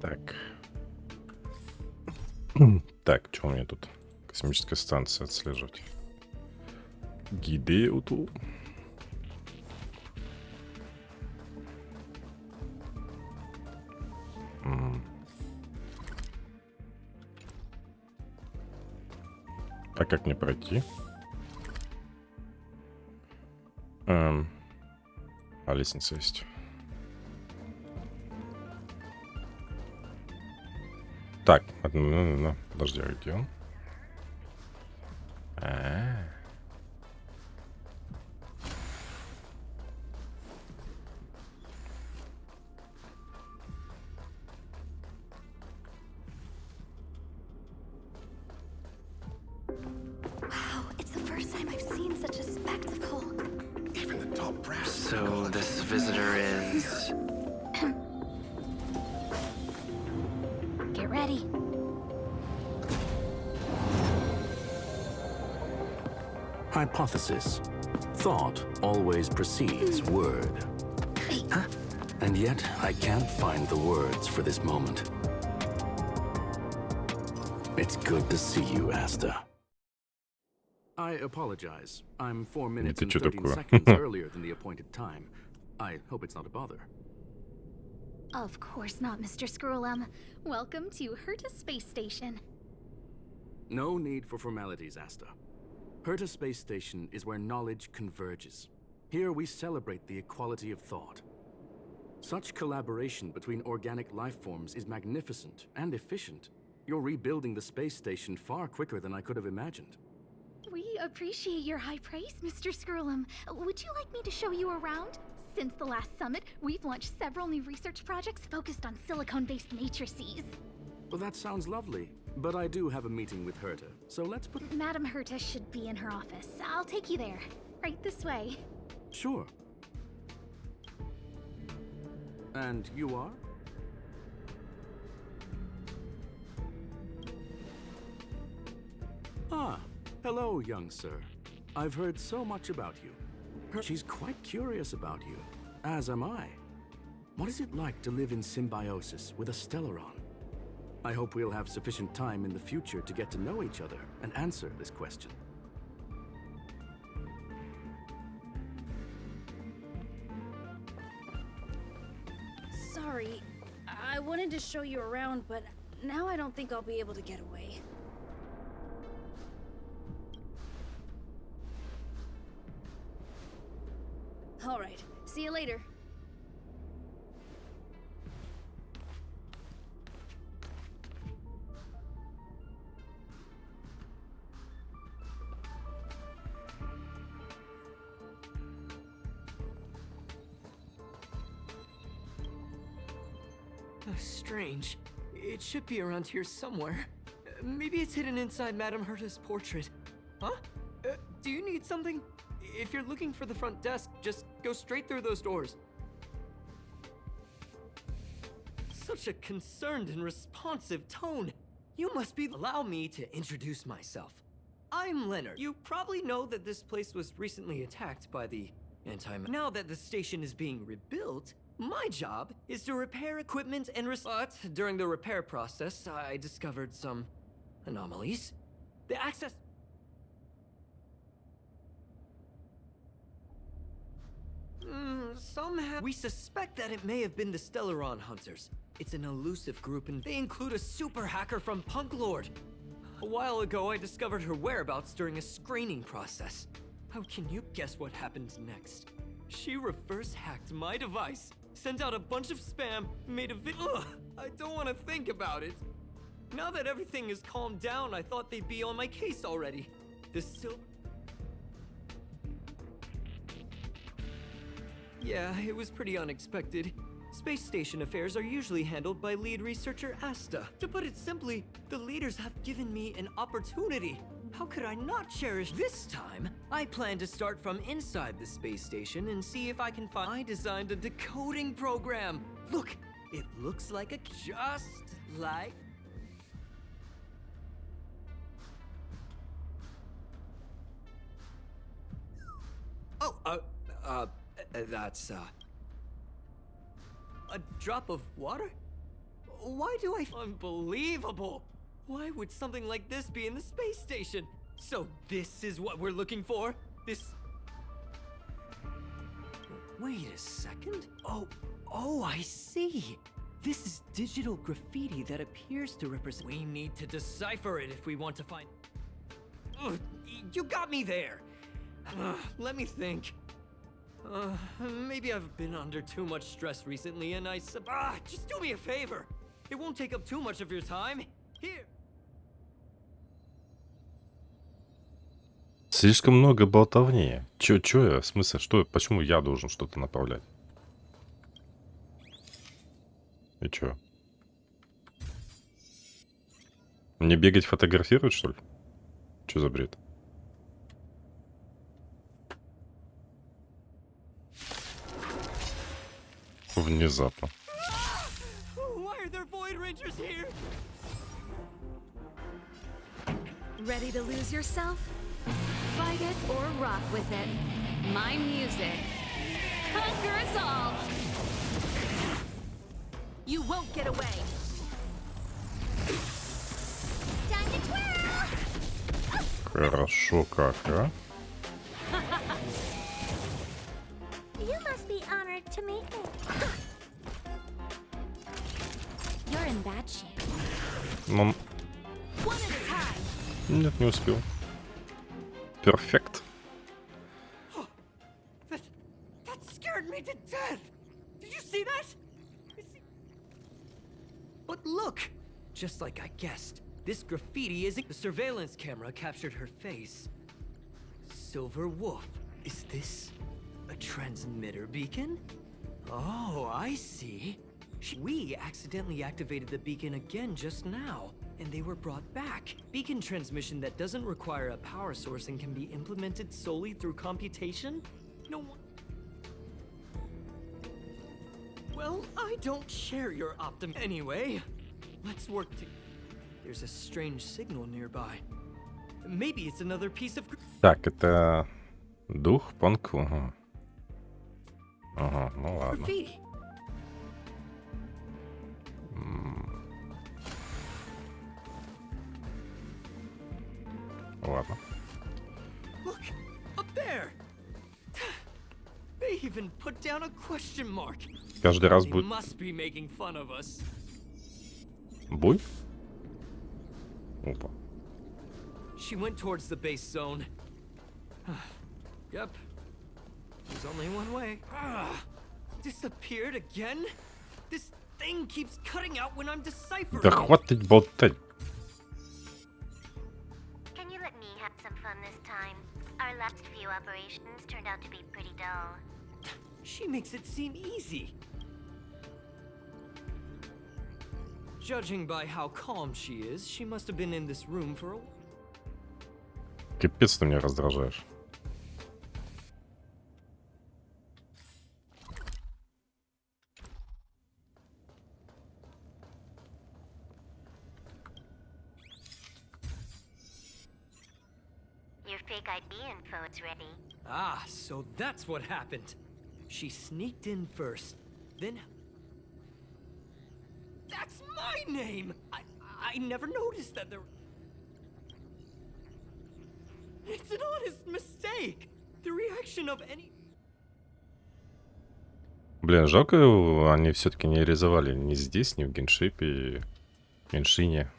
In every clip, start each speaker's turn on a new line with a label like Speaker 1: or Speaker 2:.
Speaker 1: Так. Так, что у меня тут? Космическая станция отслеживать. Гиды уту. А как мне пройти? А лестница есть. Так, подожди, а где он?
Speaker 2: Wow, it's the first time I've seen such a spectacle.
Speaker 3: Even the top brass.
Speaker 4: So this visitor is...
Speaker 2: Get ready.
Speaker 5: Hypothesis. Thought always precedes word. Huh? And yet, I can't find the words for this moment. It's good to see you, Asta. I apologize. I'm 4 minutes
Speaker 1: Это
Speaker 5: and
Speaker 1: чё
Speaker 5: 13
Speaker 1: такое?
Speaker 5: seconds earlier than the appointed time. I hope it's not a bother.
Speaker 2: Of course not, Mr. Scrollum. Welcome to Herta Space Station.
Speaker 5: No need for formalities, Asta. Herta Space Station is where knowledge converges. Here we celebrate the equality of thought. Such collaboration between organic life forms is magnificent and efficient. You're rebuilding the space station far quicker than I could have imagined.
Speaker 2: We appreciate your high praise, Mr. Scrollum. Would you like me to show you around? Since the last summit, we've launched several new research projects focused on silicone-based matrices.
Speaker 5: Well, that sounds lovely, but I do have a meeting with Herta, so let's put...
Speaker 2: Madam Herta should be in her office. I'll take you there. Right this way.
Speaker 5: Sure. And you are? Ah, hello, young sir. I've heard so much about you. She's quite curious about you, as am I. What is it like to live in symbiosis with a Stellaron? I hope we'll have sufficient time in the future to get to know each other and answer this question.
Speaker 6: Sorry, I wanted to show you around, but now I don't think I'll be able to get away. All right, see you later.
Speaker 7: Oh, strange. It should be around here somewhere. Maybe it's hidden inside Madame Herta's portrait. Huh? Do you need something? If you're looking for the front desk, just go straight through those doors. Such a concerned and responsive tone. You must be... Allow me to introduce myself. I'm Leonard. You probably know that this place was recently attacked by the Now that the station is being rebuilt, my job is to repair equipment and But during the repair process, I discovered some anomalies. The access... somehow... We suspect that it may have been the Stellaron Hunters. It's an elusive group and they include a super hacker from Pанклорда. A while ago, I discovered her whereabouts during a screening process. How can you guess what happened next? She reverse hacked my device, sent out a bunch of spam, made a Ugh! I don't want to think about it. Now that everything is calmed down, I thought they'd be on my case already. The silver... Yeah, it was pretty unexpected. Space station affairs are usually handled by lead researcher Asta. To put it simply, the leaders have given me an opportunity. How could I not cherish this time? I plan to start from inside the space station and see if I can find... I designed a decoding program. Look, it looks like a... Just like... Oh, that's, a drop of water? Why do I... Unbelievable! Why would something like this be in the space station? So this is what we're looking for? This... Wait a second. Oh, I see. This is digital graffiti that appears to represent... We need to decipher it if we want to find... Ugh, you got me there. Let me think. Maybe I've been under too much stress recently and just do me a favor. It won't take up too much of your time. Here.
Speaker 1: Слишком много болтовни. Чё я? В смысле, что? Почему я должен что-то направлять? И чё? Мне бегать фотографировать, что ли? Чё за бред? Внезапно.
Speaker 7: Why are there Void Rangers here?
Speaker 8: Ready to lose yourself? Fight it or rock with it. My music. Conquer us all! You won't get away!
Speaker 2: Time to twirl!
Speaker 1: Хорошо как, а?
Speaker 2: You must be honored to make it. You're in bad shape.
Speaker 1: Ну,
Speaker 8: One at a time!
Speaker 1: нет, не успел. Перфект.
Speaker 7: That scared me to death. Did you see that? But look, just like I guessed, this graffiti isn't... The surveillance camera captured her face. Silver Wolf. Is this a transmitter beacon? Oh, I see. We accidentally activated the beacon again just now, and they were brought back. Beacon transmission that doesn't require a power source and can be implemented solely through computation? No one... Well, I don't share your optimism. Anyway, let's work to... There's a strange signal nearby. Maybe it's another piece of...
Speaker 1: Так, это дух Панклорда. Ага, ну ладно.
Speaker 7: Graffiti.
Speaker 1: Ладно.
Speaker 7: Look, up there. They even put down a question mark.
Speaker 1: Каждый раз
Speaker 7: They
Speaker 1: будет
Speaker 7: must be making fun of us.
Speaker 1: бой? Опа.
Speaker 7: She went towards the base zone. Yep. There's only one way. Disappeared again? This thing keeps cutting out when I'm deciphering.
Speaker 1: Да хватит болтать.
Speaker 9: Can you let me have some fun this time? Our last few operations turned out to be pretty dull.
Speaker 7: She makes it seem easy. Judging by how calm she is, she must have been in this room for a...
Speaker 1: Капец, ты меня раздражаешь.
Speaker 9: Your fake ID info is ready.
Speaker 7: Ah, so that's what happened. She sneaked in first, then... That's my name! I never noticed that there... It's an honest mistake! The reaction of any...
Speaker 1: Блин, жалко, они все-таки не реализовали ни здесь, ни в геншипе, меньшине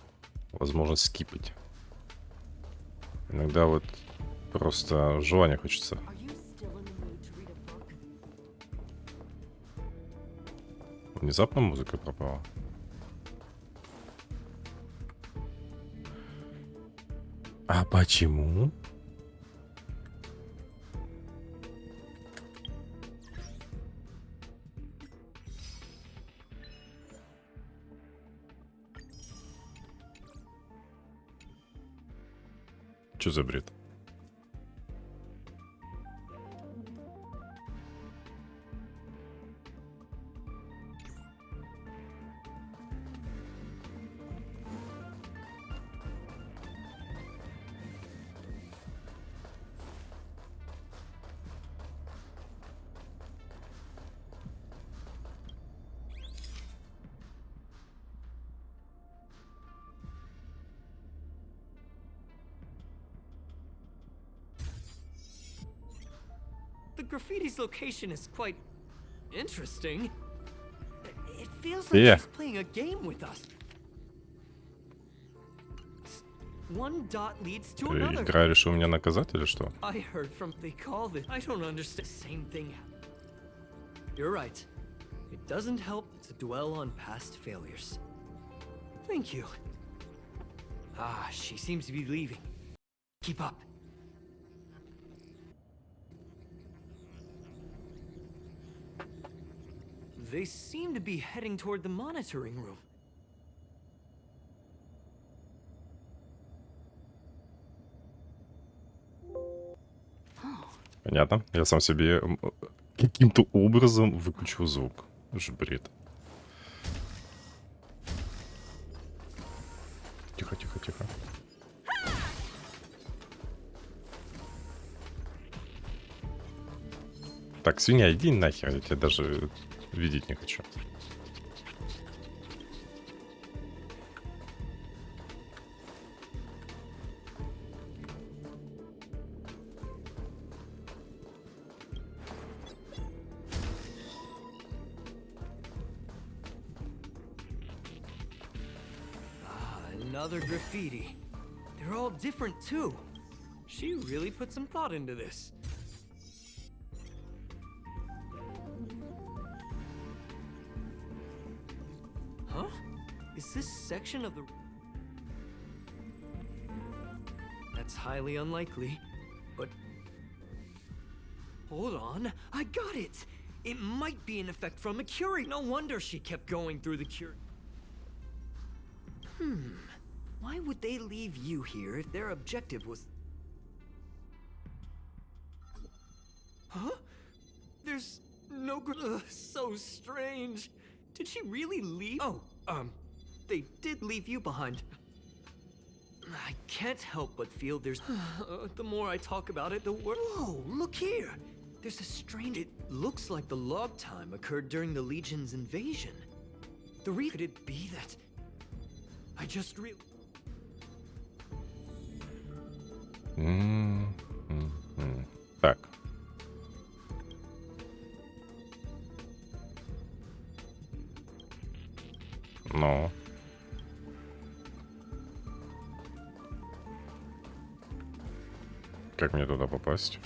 Speaker 1: возможность скипать. Иногда вот просто желание хочется. Внезапно музыка пропала. А почему? Что за бред?
Speaker 7: The graffiti's location is quite interesting. It feels like
Speaker 1: Yeah.
Speaker 7: she's playing a game with us. One dot leads to another.
Speaker 1: Игра решил меня наказать или что?
Speaker 7: I heard from they call it. I don't understand. Same thing. You're right. It doesn't help to dwell on past failures. Thank you. Ah, she seems to be leaving. Keep up. They seem to be heading toward the monitoring room.
Speaker 1: Понятно. Я сам себе каким-то образом выключил звук. Это же бред. Тихо, тихо, тихо. Так, свинья, иди нахер, я тебя даже видеть не хочу.
Speaker 7: Another graffiti. They're all different too. She really put some thought into this. Huh? Is this section of the... That's highly unlikely, but... Hold on, I got it! It might be an effect from a Curie. No wonder she kept going through the Curie. Why would they leave you here if their objective was... Huh? There's no so strange. Did she really leave? Oh, they did leave you behind. I can't help but feel there's... the more I talk about it, the worse... Whoa, look here! There's a strange... It looks like the log time occurred during the Legion's invasion. Could it be that... I just
Speaker 1: Так. Ну. Как мне туда попасть?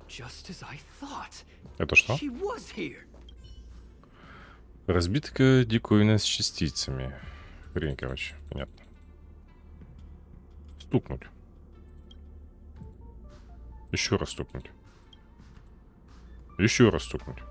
Speaker 7: Just as I thought.
Speaker 1: Это что?
Speaker 7: She was here.
Speaker 1: Разбитка диковина с частицами. Хрень, короче, понятно. Стукнуть. Еще раз стукнуть. Еще раз стукнуть.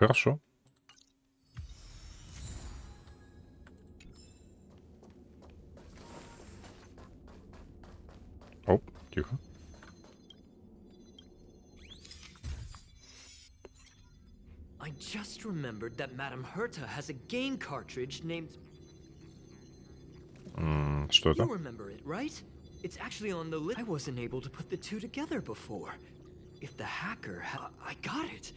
Speaker 1: Хорошо. Оп, тихо.
Speaker 7: I just remembered that Madame Herta has a game cartridge named...
Speaker 1: Что это?
Speaker 7: You remember it, right? It's actually on the list. I wasn't able to put the two together before. If the hacker I got it!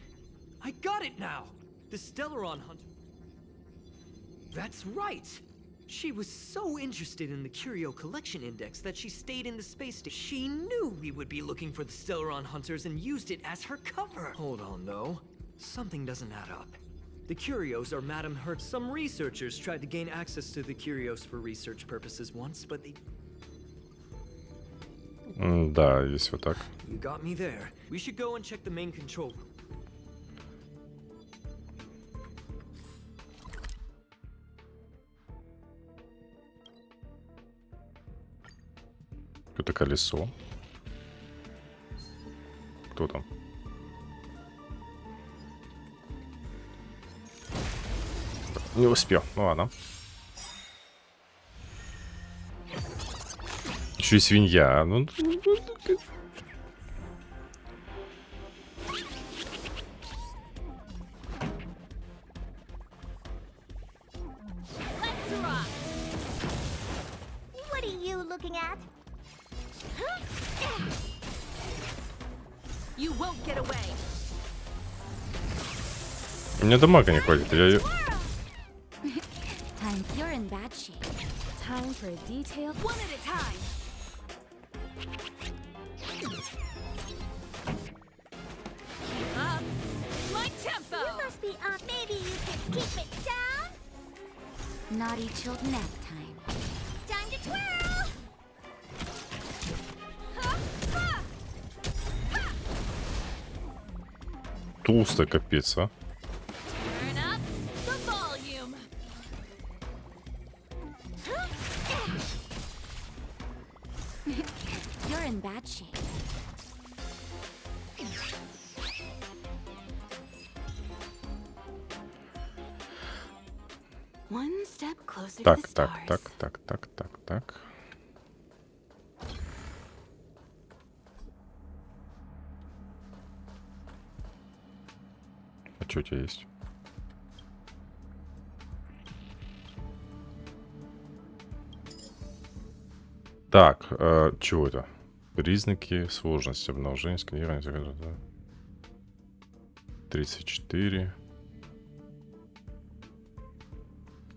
Speaker 7: I got it now! The Stellaron Hunter... That's right! She was so interested in the Curio Collection Index that she stayed in the space station. She knew we would be looking for the Stellaron Hunters and used it as her cover! Hold on, though. Something doesn't add up. The Curios are Madame Hertz. Some researchers tried to gain access to the Curios for research purposes once, but they...
Speaker 1: Да, есть вот так.
Speaker 7: You got me there. We should go and check the main control room.
Speaker 1: Это колесо. Кто там? Не успел. Ну ладно. Еще и свинья. Ну...
Speaker 9: What are you looking at?
Speaker 8: You won't get away.
Speaker 1: У меня дамага не хватит. Я ее...
Speaker 2: Time, you're in bad shape.
Speaker 8: Time for a detailed one at a time. Keep up. My tempo.
Speaker 9: You must be up. Maybe you could keep it down?
Speaker 2: Naughty chilled nap time.
Speaker 9: Time to twirl!
Speaker 1: Толстая капец, а.
Speaker 8: Turn up the volume.
Speaker 2: You're in bad shape.
Speaker 8: One step closer to
Speaker 1: Так,
Speaker 8: the
Speaker 1: так,
Speaker 8: stars.
Speaker 1: так. А что у тебя есть? Так, чего это? Признаки сложности обнаружения, сканирования. 34.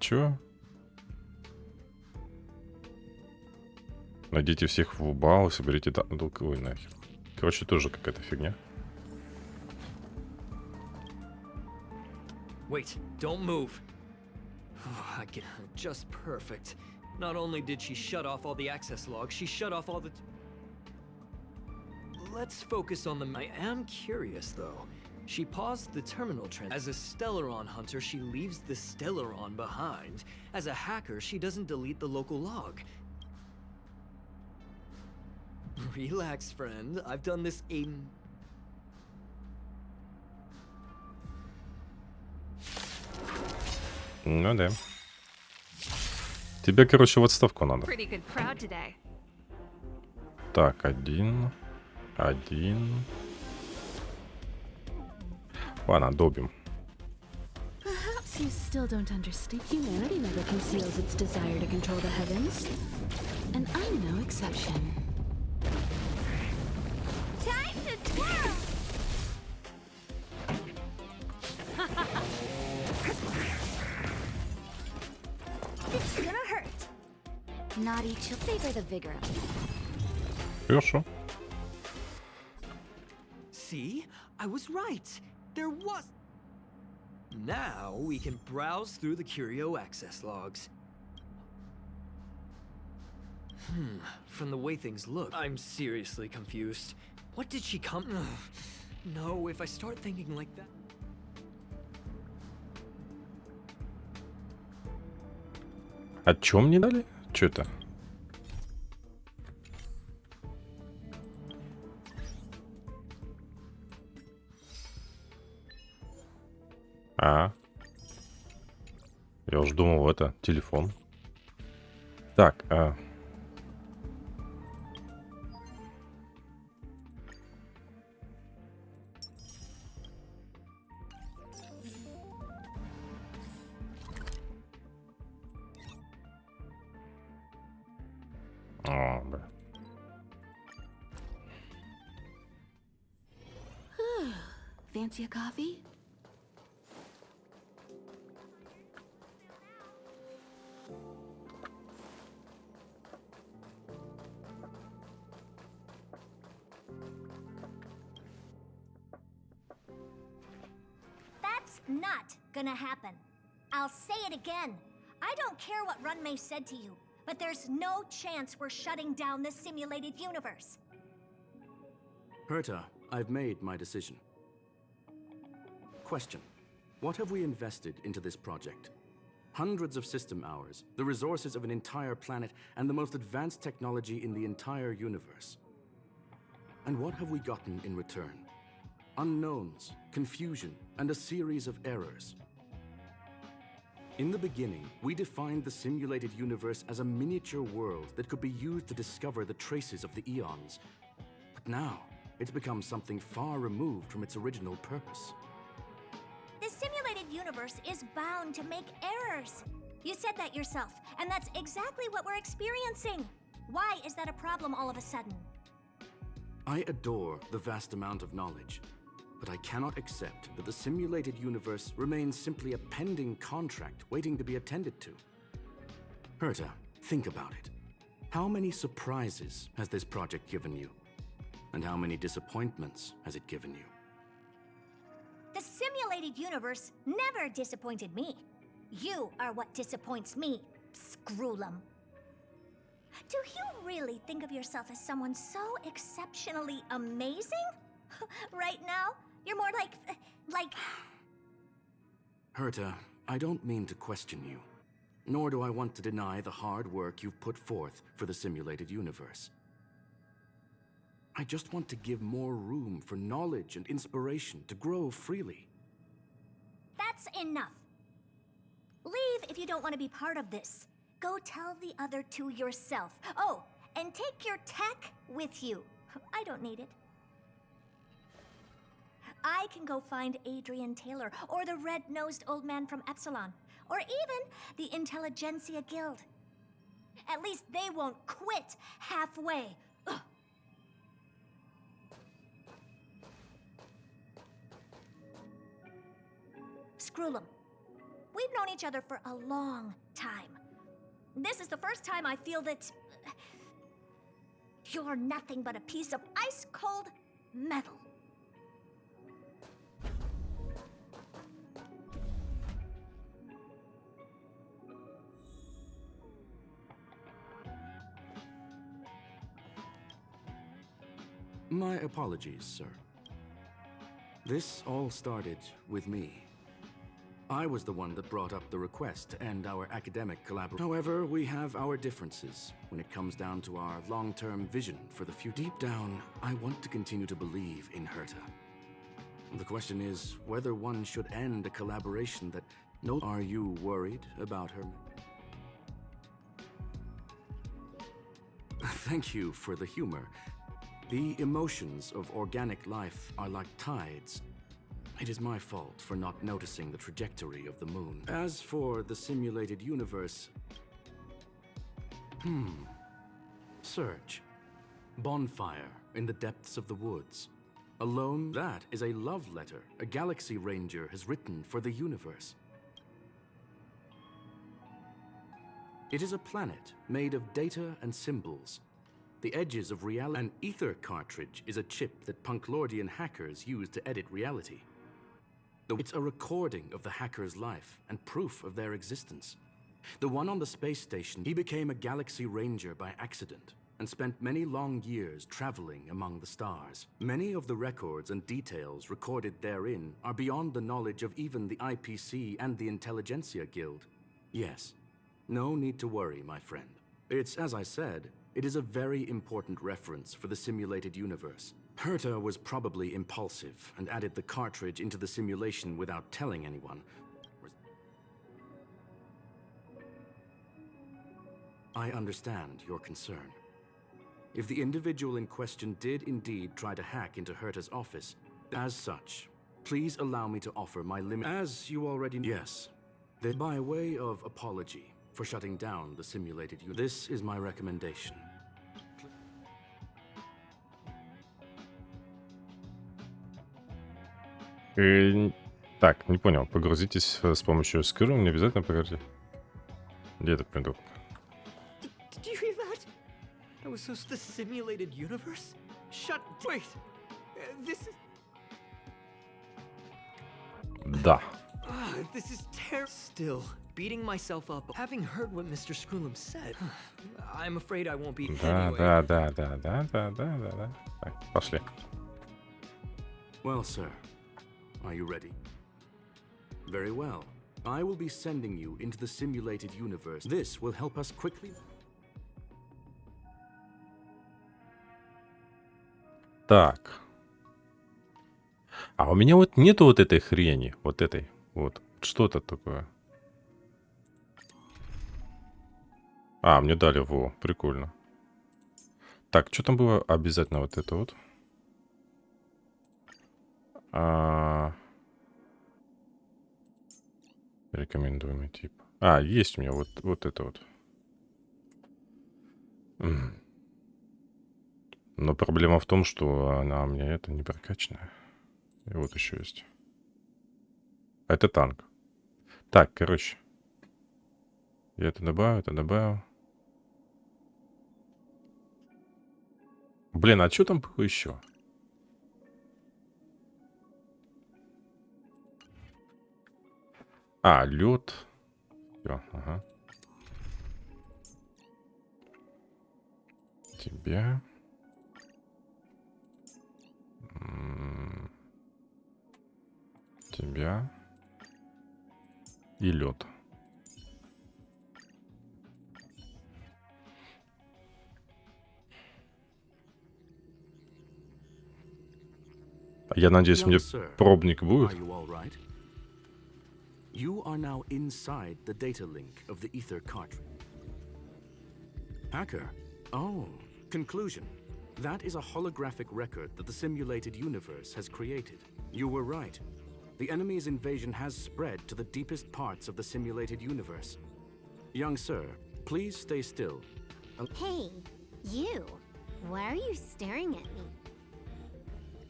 Speaker 1: Чё? Найдите всех в бал, соберите долговой нахер. Короче, тоже какая-то фигня.
Speaker 7: Wait, don't move. I get her just perfect. Not only did she shut off all the access logs, she shut off all the... Let's focus on the... I am curious, though. She paused the terminal trend. As a Stellaron hunter, she leaves the Stellaron behind. As a hacker, she doesn't delete the local log. Relax, friend. I've done this
Speaker 1: Ну да. Тебе, короче, в отставку надо.
Speaker 8: Pretty good crowd today.
Speaker 1: Так, один. Ладно, добим.
Speaker 8: Perhaps you still don't understand. Humanity never conceals its desire to control the heavens. And I'm no exception.
Speaker 9: Time to twirl! It's gonna hurt.
Speaker 2: Naughty chill. Savor the vigor of it.
Speaker 1: Хорошо.
Speaker 7: See? I was right. There was... Now we can browse through the Curio access logs. From the way things look, I'm seriously confused. What did she come... No, if I start thinking like that...
Speaker 1: А чё мне дали? Чё это? Я уж думал, это телефон. Так, бля.
Speaker 8: Fancy a coffee?
Speaker 9: That's not gonna happen. I'll say it again. I don't care what Runmei said to you, but there's no chance we're shutting down this simulated universe.
Speaker 5: Herta, I've made my decision. Question. What have we invested into this project? Hundreds of system hours, the resources of an entire planet, and the most advanced technology in the entire universe. And what have we gotten in return? unknowns, confusion, and a series of errors. In the beginning, we defined the simulated universe as a miniature world that could be used to discover the traces of the eons. But now, it's become something far removed from its original purpose.
Speaker 9: The simulated universe is bound to make errors. You said that yourself, and that's exactly what we're experiencing. Why is that a problem all of a sudden?
Speaker 5: I adore the vast amount of knowledge, but I cannot accept that the simulated universe remains simply a pending contract waiting to be attended to. Herta, think about it. How many surprises has this project given you? And how many disappointments has it given you?
Speaker 9: The simulated universe never disappointed me. You are what disappoints me, Scroolum. Do you really think of yourself as someone so exceptionally amazing? Right now, you're more like...
Speaker 5: Herta, I don't mean to question you, nor do I want to deny the hard work you've put forth for the simulated universe. I just want to give more room for knowledge and inspiration to grow freely.
Speaker 9: That's enough. Leave if you don't want to be part of this. Go tell the other two yourself. Oh, and take your tech with you. I don't need it. I can go find Adrian Taylor, or the red-nosed old man from Epsilon, or even the Intelligentsia Guild. At least they won't quit halfway. Ugh. Scroolum, we've known each other for a long time. This is the first time I feel that you're nothing but a piece of ice-cold metal.
Speaker 5: My apologies, sir. This all started with me. I was the one that brought up the request to end our academic collaboration. However, we have our differences when it comes down to our long-term vision for the future. Deep down, I want to continue to believe in Herta. The question is whether one should end a collaboration that... No, are you worried about her? Thank you for the humor. The emotions of organic life are like tides. It is my fault for not noticing the trajectory of the moon. As for the simulated universe... Search. Bonfire in the depths of the woods. Alone, that is a love letter a Galaxy Ranger has written for the universe. It is a planet made of data and symbols. The edges of reality. An ether cartridge is a chip that Panklordian hackers use to edit reality. It's a recording of the hacker's life and proof of their existence. The one on the space station, he became a Galaxy Ranger by accident and spent many long years traveling among the stars. Many of the records and details recorded therein are beyond the knowledge of even the IPC and the Intelligentsia Guild. Yes, no need to worry, my friend. It's, as I said, it is a very important reference for the simulated universe. Herta was probably impulsive and added the cartridge into the simulation without telling anyone. I understand your concern. If the individual in question did indeed try to hack into Herta's office, as such, please allow me to offer my limit. As you already know. Yes, that by way of apology for shutting down the simulated universe, this is my recommendation.
Speaker 1: Так, не понял. Погрузитесь с помощью скрыла, не обязательно погрузить. Где этот придурок?
Speaker 7: Did you hear that? That was the simulated universe? Shut... Wait! This is...
Speaker 1: Да.
Speaker 7: This is terrible. Still, beating myself up, having heard what Mr. Scroolum said, I'm afraid I won't be...
Speaker 1: Да. Так, пошли.
Speaker 5: Well, sir, are you ready? Very well. I will be sending you into the simulated universe. This will help us quickly...
Speaker 1: Так. А у меня вот нету вот этой хрени. Вот этой. Вот. Что это такое? А, мне дали, во, прикольно. Так, что там было? Обязательно вот это вот. Рекомендуемый тип. А, есть у меня вот это вот. Но проблема в том, что она у меня это не прокачанная. И вот еще есть. Это танк. Так, короче. Я это добавил, это добавил. Блин, а что там было еще? А, лед. Все, ага. Тебя. Тебя. И лед. Я надеюсь, мне пробник будет.
Speaker 5: You are now inside the data link of the ether cartridge. Hacker? Oh, conclusion. That is a holographic record that the simulated universe has created. You were right. The enemy's invasion has spread to the deepest parts of the simulated universe. Young sir, please stay still.
Speaker 9: Hey, you. Why are you staring at me?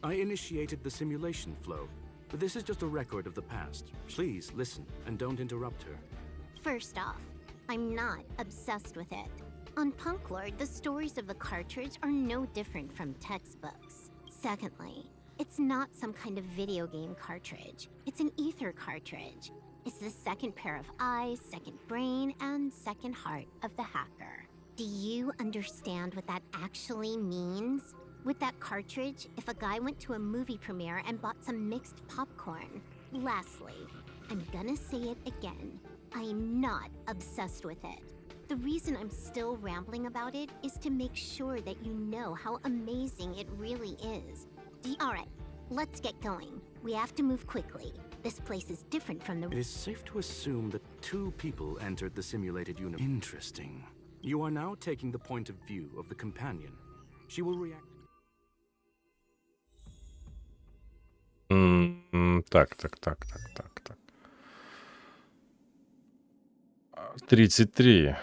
Speaker 5: I initiated the simulation flow. This is just a record of the past. Please listen and don't interrupt her.
Speaker 9: First off, I'm not obsessed with it. On Pанклорда, the stories of the cartridge are no different from textbooks. Secondly, it's not some kind of video game cartridge. It's an ether cartridge. It's the second pair of eyes, second brain, and second heart of the hacker. Do you understand what that actually means? With that cartridge, if a guy went to a movie premiere and bought some mixed popcorn. Lastly, I'm gonna say it again. I am not obsessed with it. The reason I'm still rambling about it is to make sure that you know how amazing it really is. Alright, let's get going. We have to move quickly. This place is different from the...
Speaker 5: It is safe to assume that 2 people entered the simulated universe. Interesting. You are now taking the point of view of the companion. She will react...
Speaker 1: Так. 33.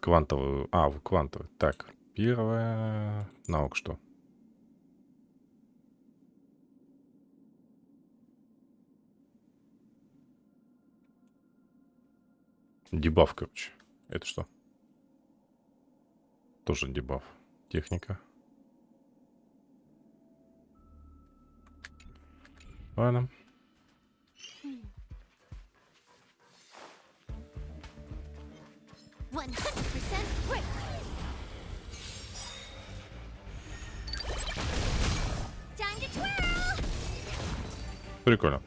Speaker 1: Квантовую. А, квантовую. Так, первая наука что? Дебаф, короче. Это что? Тоже дебаф. Техника. Ладно. Прикольно.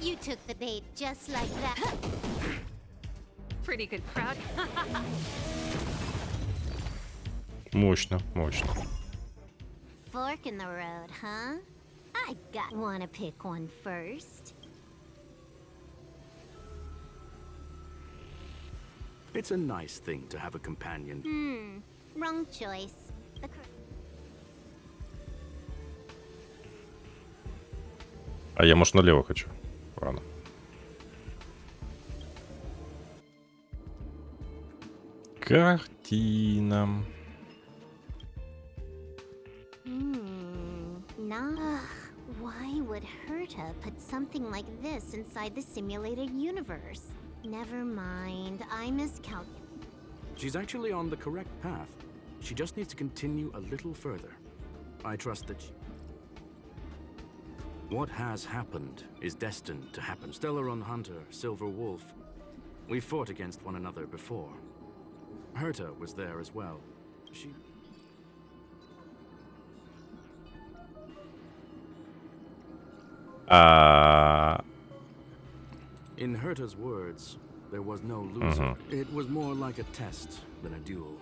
Speaker 9: You took the bait just like that.
Speaker 8: Pretty good crowd.
Speaker 1: Мощно, мощно.
Speaker 9: Fork in the road, huh? I got... Wanna pick one first?
Speaker 5: It's a nice thing to have a companion.
Speaker 9: Wrong choice.
Speaker 1: А я, может, налево хочу. Ладно. Картина.
Speaker 9: Why would Herta put something like this inside the simulated universe? Never mind, I miscalculated.
Speaker 5: She's actually on the correct path. She just needs to continue a little further. I trust that she... What has happened is destined to happen. Stellaron Hunter, Silver Wolf. We fought against one another before. Herta was there as well. She... In Herta's words, there was no loser. It was more like a test than a duel.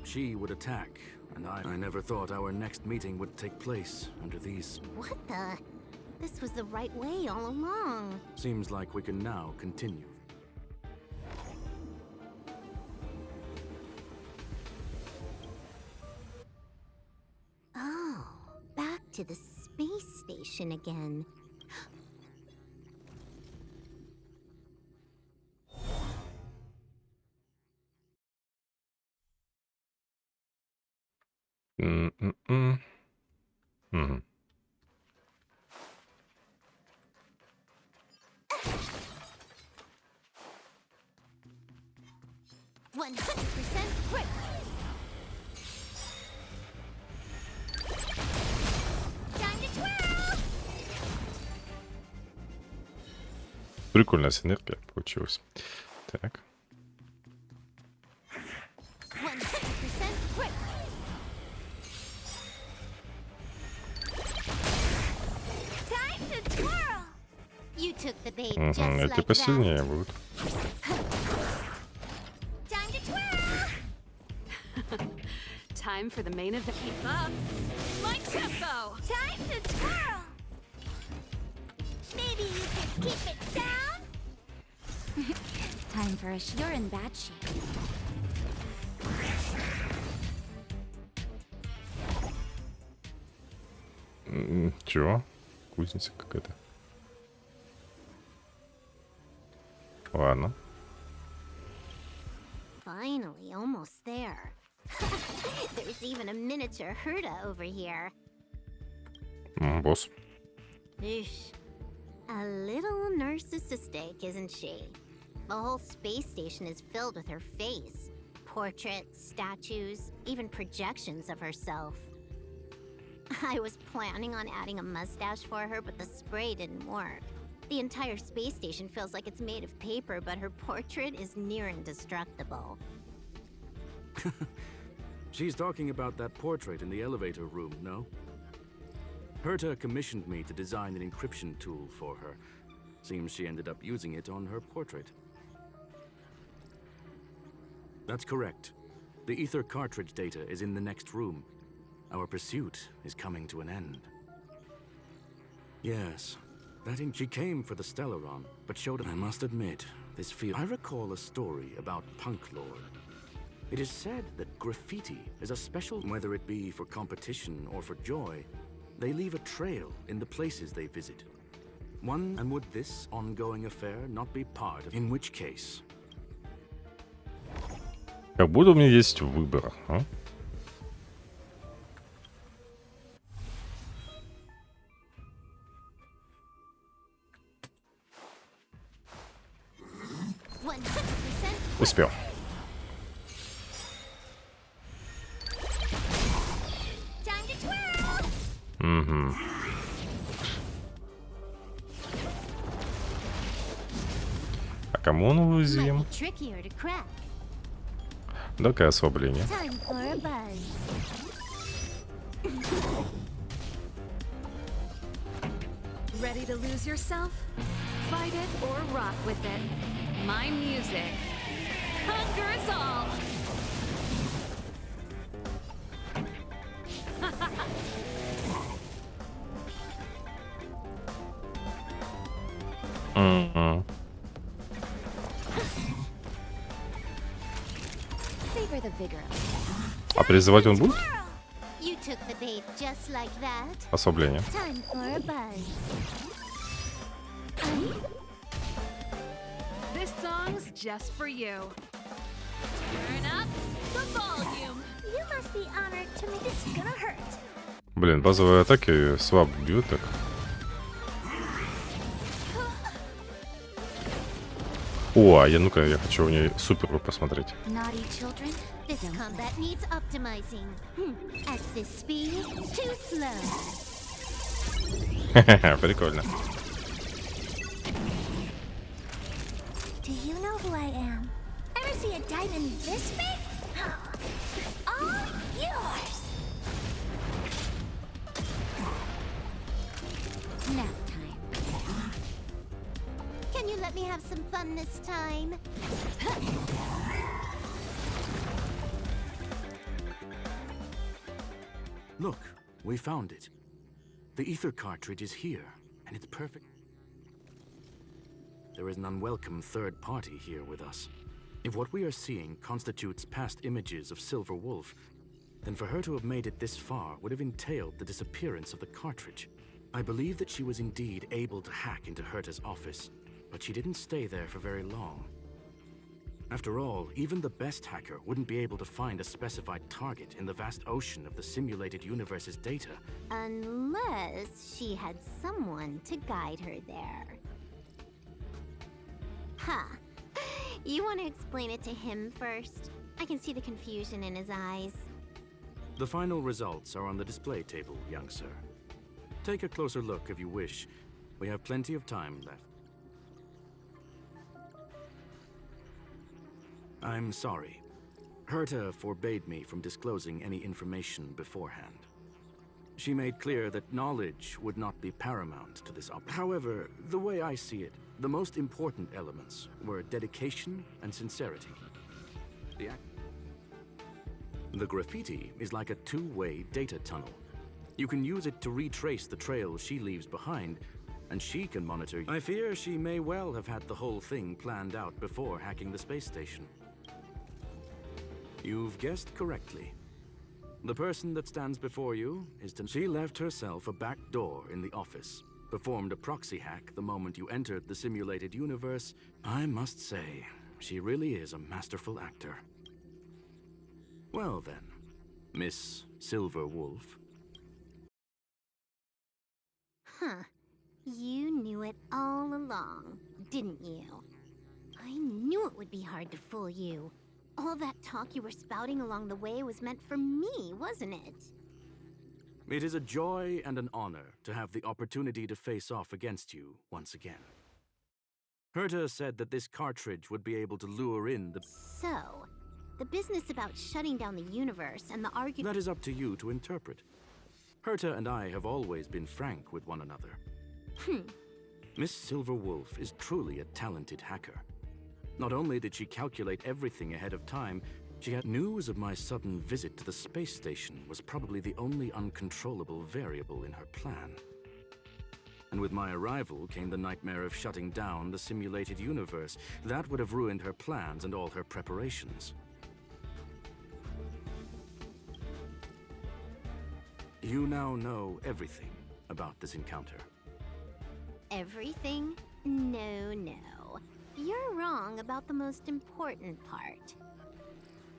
Speaker 5: She would attack, and I never thought our next meeting would take place under these...
Speaker 9: What the? This was the right way all along.
Speaker 5: Seems like we can now continue.
Speaker 9: Oh, back to the space station again.
Speaker 1: Мгм.
Speaker 9: 100% quick. Time to twirl.
Speaker 1: Прикольная синергия получилась. Так.
Speaker 9: 100% quick. Time to twirl. You took the bait just
Speaker 1: Эти
Speaker 9: like that.
Speaker 1: посильнее будут.
Speaker 9: Time to twirl.
Speaker 8: Time for the main event. Keep up. My tempo.
Speaker 9: Time to twirl. Maybe you could keep it down. Time for a you're in bad shape.
Speaker 1: Чего? Кузница какая-то. Ладно.
Speaker 9: Finally, almost there. There's even a miniature Herta over here.
Speaker 1: Босс.
Speaker 9: Eesh. A little narcissistic, isn't she? The whole space station is filled with her face. Portraits, statues, even projections of herself. I was planning on adding a mustache for her, but the spray didn't work. The entire space station feels like it's made of paper, but her portrait is near indestructible.
Speaker 5: She's talking about that portrait in the elevator room, no? Herta commissioned me to design an encryption tool for her. Seems she ended up using it on her portrait. That's correct. The ether cartridge data is in the next room. Our pursuit is coming to an end. Yes, she came for the Stellaron, but showed... I must admit, this feels... I recall a story about Pанклорда. It is said that graffiti is a special... Whether it be for competition or for joy, they leave a trail in the places they visit. And would this ongoing affair not be part of... In which case...
Speaker 1: Как будто у меня есть выбор, а? Успел. Угу. А кому он уязвим? Дай-ка ослабление.
Speaker 8: Ready to lose yourself? Fight it or rock with it. My music conquers all.
Speaker 1: А призывать он будет? Ослабление.
Speaker 8: This song's just for you. Turn up the volume.
Speaker 9: You must be honored to me. It's gonna hurt.
Speaker 1: Блин, базовые атаки слабо бьют так. О, а ну-ка, я хочу у нее суперу посмотреть.
Speaker 9: Naughty children, this combat needs optimizing. At this speed, too slow.
Speaker 1: Прикольно.
Speaker 9: Do you know who I am? Ever see a diamond this big? It's all Nap time. Can you let me have some fun this time?
Speaker 5: Look, we found it. The ether cartridge is here, and it's perfect. There is an unwelcome third party here with us. If what we are seeing constitutes past images of Silver Wolf, then for her to have made it this far would have entailed the disappearance of the cartridge. I believe that she was indeed able to hack into Herta's office, but she didn't stay there for very long. After all, even the best hacker wouldn't be able to find a specified target in the vast ocean of the simulated universe's data.
Speaker 9: Unless she had someone to guide her there. Huh. You want to explain it to him first? I can see the confusion in his eyes.
Speaker 5: The final results are on the display table, young sir. Take a closer look if you wish. We have plenty of time left. I'm sorry. Herta forbade me from disclosing any information beforehand. She made clear that knowledge would not be paramount to this op. However, the way I see it, the most important elements were dedication and sincerity. The graffiti is like a two-way data tunnel. You can use it to retrace the trail she leaves behind, and she can monitor you. I fear she may well have had the whole thing planned out before hacking the space station. You've guessed correctly. The person that stands before you is she left herself a back door in the office, performed a proxy hack the moment you entered the simulated universe. I must say, she really is a masterful actor. Well then, Miss Silver Wolf.
Speaker 9: Huh. You knew it all along, didn't you? I knew it would be hard to fool you. All that talk you were spouting along the way was meant for me, wasn't it?
Speaker 5: It is a joy and an honor to have the opportunity to face off against you once again. Herta said that this cartridge would be able to lure in the...
Speaker 9: So, the business about shutting down the universe and the argument...
Speaker 5: That is up to you to interpret. Herta and I have always been frank with one another. Miss Silver Wolf is truly a talented hacker. Not only did she calculate everything ahead of time, she had news of my sudden visit to the space station was probably the only uncontrollable variable in her plan. And with my arrival came the nightmare of shutting down the simulated universe. That would have ruined her plans and all her preparations. You now know everything about this encounter.
Speaker 9: Everything? No, no. You're wrong about the most important part.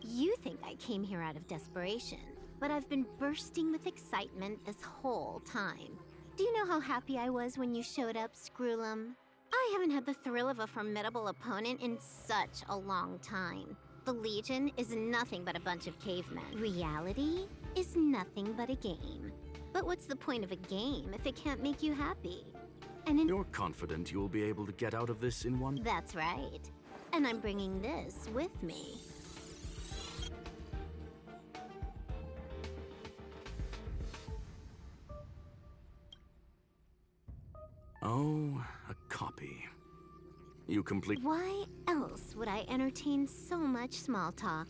Speaker 9: You think I came here out of desperation, but I've been bursting with excitement this whole time. Do you know how happy I was when you showed up, Screwlum? I haven't had the thrill of a formidable opponent in such a long time. The Legion is nothing but a bunch of cavemen. Reality is nothing but a game. But what's the point of a game if it can't make you happy? And
Speaker 5: You're confident you'll be able to get out of this in one...
Speaker 9: That's right. And I'm bringing this with me.
Speaker 5: Oh, a copy. You complete...
Speaker 9: Why else would I entertain so much small talk?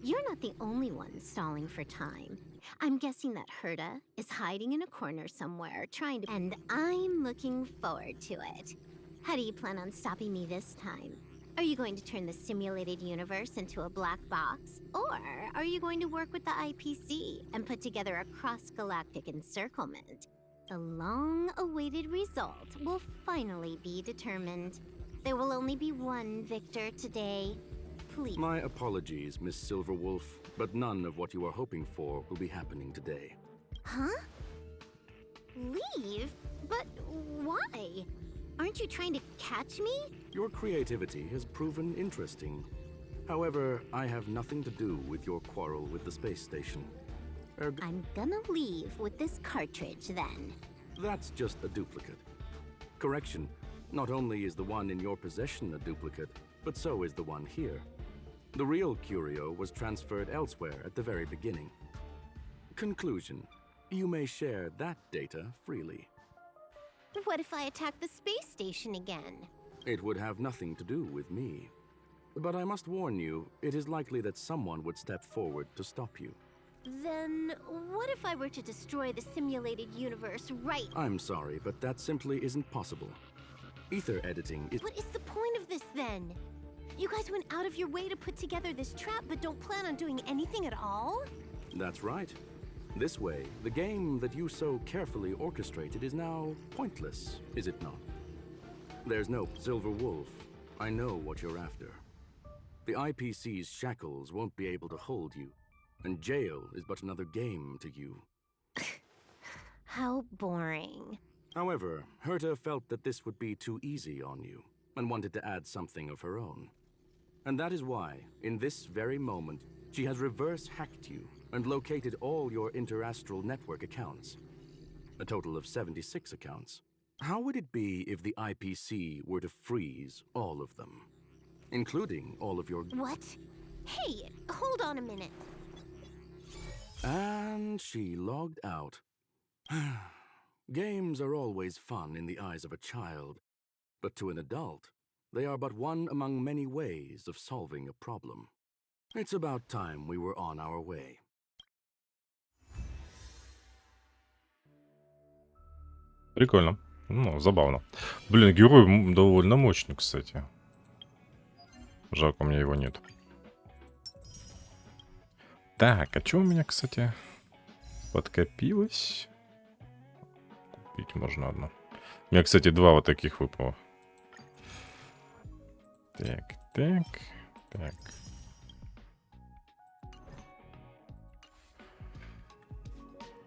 Speaker 9: You're not the only one stalling for time. I'm guessing that Herta is hiding in a corner somewhere, trying to... And I'm looking forward to it. How do you plan on stopping me this time? Are you going to turn the simulated universe into a black box? Or are you going to work with the IPC and put together a cross-galactic encirclement? The long-awaited result will finally be determined. There will only be one victor today. Please.
Speaker 5: My apologies, Miss Silver Wolf, but none of what you are hoping for will be happening today.
Speaker 9: Huh? Leave? But why? Aren't you trying to catch me?
Speaker 5: Your creativity has proven interesting. However, I have nothing to do with your quarrel with the space station.
Speaker 9: I'm gonna leave with this cartridge then.
Speaker 5: That's just a duplicate. Correction, not only is the one in your possession a duplicate, but so is the one here. The real curio was transferred elsewhere at the very beginning. Conclusion, you may share that data freely.
Speaker 10: What if I attack the space station again?
Speaker 5: It would have nothing to do with me. But I must warn you, it is likely that someone would step forward to stop you.
Speaker 10: Then, what if I were to destroy the simulated universe right?
Speaker 5: I'm sorry, but that simply isn't possible. Ether editing is—
Speaker 10: What is the point of this then? You guys went out of your way to put together this trap but don't plan on doing anything at all?
Speaker 5: That's right. This way, the game that you so carefully orchestrated is now pointless, is it not? There's no Silver Wolf. I know what you're after. The IPC's shackles won't be able to hold you, and jail is but another game to you.
Speaker 10: How boring.
Speaker 5: However, Herta felt that this would be too easy on you, and wanted to add something of her own. And that is why, in this very moment, she has reverse-hacked you and located all your interastral network accounts. A total of 76 accounts. How would it be if the IPC were to freeze all of them? Including all of your—
Speaker 10: What? Hey, hold on a minute.
Speaker 5: And she logged out. Games are always fun in the eyes of a child, but to an adult, they are but one among many ways of solving a problem. It's about time we were on our way.
Speaker 1: Прикольно. Ну, забавно. Блин, герой довольно мощный, кстати. Жалко, у меня его нет. Так, а что у меня, кстати, подкопилось? Купить можно одно. У меня, кстати, два вот таких выпало. Так, так, так.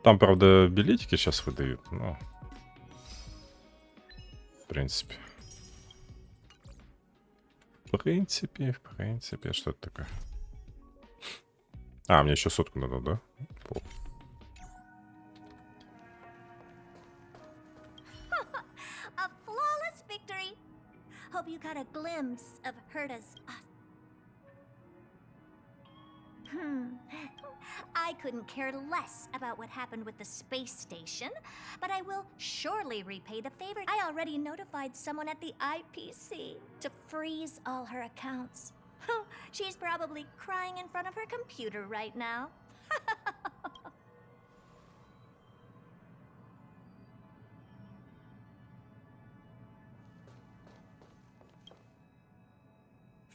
Speaker 1: Там, правда, билетики сейчас выдают, но... В принципе, что это такое? А, мне еще сотку надо, да? Пол.
Speaker 9: A flawless victory. Hope you got a glimpse of Herta's. I couldn't care less about what happened with the space station, but I will surely repay the favor. I already notified someone at the IPC to freeze all her accounts. She's probably crying in front of her computer right now.